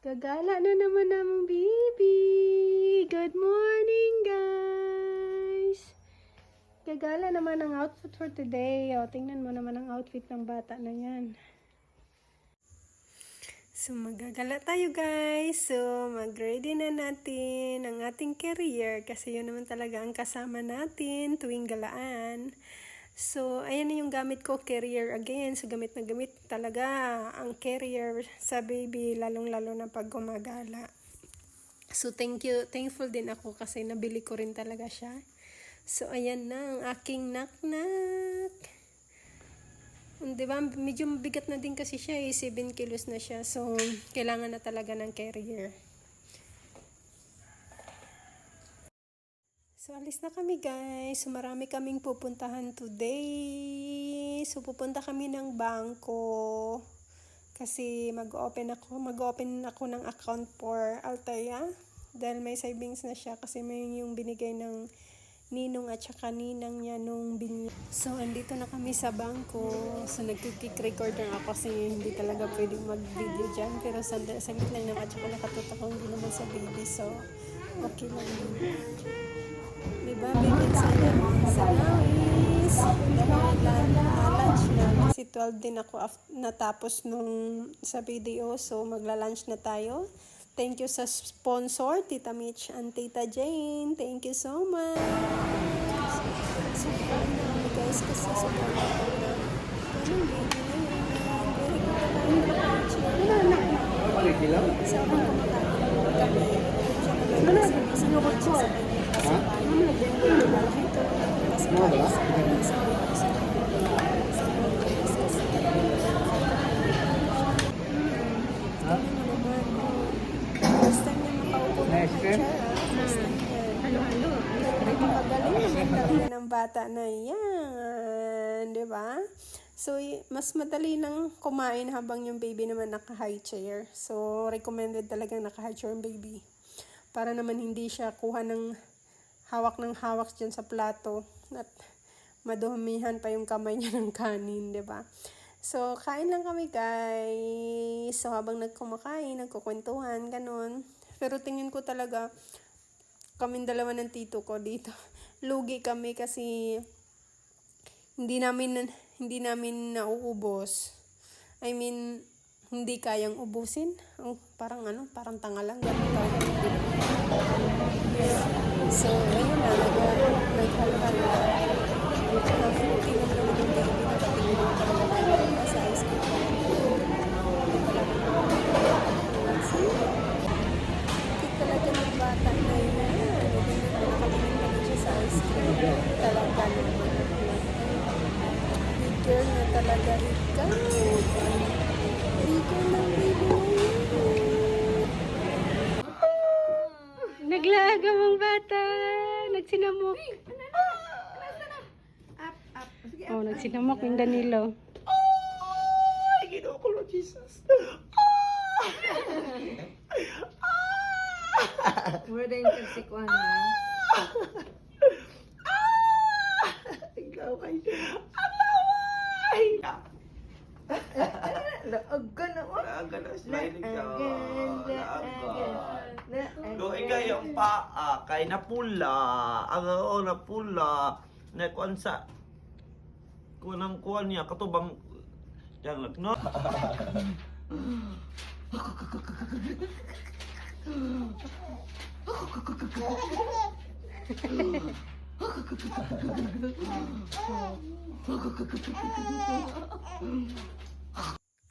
Gagala na naman namang baby. Good morning, guys. Gagala naman ang outfit for today. O, tingnan mo naman ang outfit ng bata na yan. So, magagala tayo, guys. So, mag-ready na natin ang ating career kasi yun naman talaga ang kasama natin tuwing galaan. So, ayan na yung gamit ko, carrier again. So, gamit na gamit talaga ang carrier sa baby, lalong-lalo na pag gumagala. So, thankful din ako kasi nabili ko rin talaga siya. So, ayan na ang aking knock-knock. Diba, medyo mabigat na din kasi siya, 7 kilos na siya. So, kailangan na talaga ng carrier. So, alis na kami, guys. So, marami kaming pupuntahan today. So, pupunta kami ng bangko. Kasi mag-open ako ng account for Althea. Dahil may savings na siya. Kasi may yung binigay ng ninong at saka ninang niya nung binya. So, andito na kami sa bangko. So, nag-record lang ako kasi hindi talaga pwedeng mag-video dyan. Pero saglit lang naman at saka nakatutok ako hindi naman sa baby. So, okay lang din. Diba, baby, sa nawis. Lunch na. Kasi 12 din ako natapos nung sa video. So, magla-lunch na tayo. Thank you sa sponsor, Tita Mitch and Tita Jane. Thank you so much. So, guys, kasi sobrang baby na yun. Very good. So, sinukot siya sa ng bata na yan, di ba? So, mas madali nang kumain habang yung baby naman naka-high chair. So, recommended talagang naka-high chair yung baby. Para naman hindi siya kuha ng hawak dyan sa plato at madumihan pa yung kamay niya ng kanin, di ba? So, kain lang kami, guys. So, habang nagkumakain, nagkukwentuhan, ganun. Pero tingin ko talaga, kaming dalawa ng tito ko dito. Lugi kami kasi hindi namin nauubos. I mean, hindi kayang ubusin. Parang tanga lang. So, ayun na, naghalo-halo. Tingnan naman yung baby na patingin ko talaga sa ice cream. Cute talaga ng bata na yun. Nakatingin siya sa ice cream. Talaga naman. Big girl na talaga ikaw. Big girl ng baby na yun. Naglaga mong bata. Nagsinamok. Oh, nagsinamok yung Danilo. Ay, ginoo ko, Lord Jesus. Where din kasi ko na. Ikaw kay Alaway! Laag ka naman. Laaga na, smiling ka. Laaga. Laag. Doon yung paa, kay napula. Ang napula. Nakuan sa kuan niya, katubang yan, no?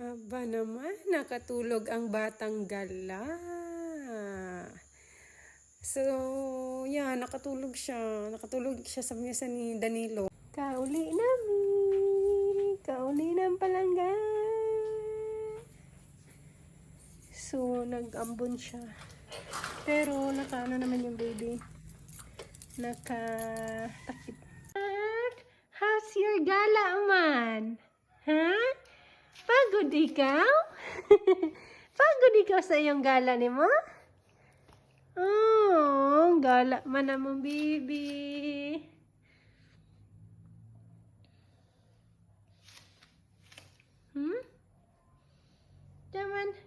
Aba naman, nakatulog ang batang gala. So, yan, nakatulog siya. Nakatulog siya sa mesa ni Danilo. Kauli namin. Kauli ng palangga. So, nag-ambon siya. Pero, nakaano naman yung baby. Nakatakip. How's your gala, man? Ha? Pagod ikaw? Pagod ikaw sa iyong gala ni mo? Oh, gala man namang baby. Hmm? Jaman.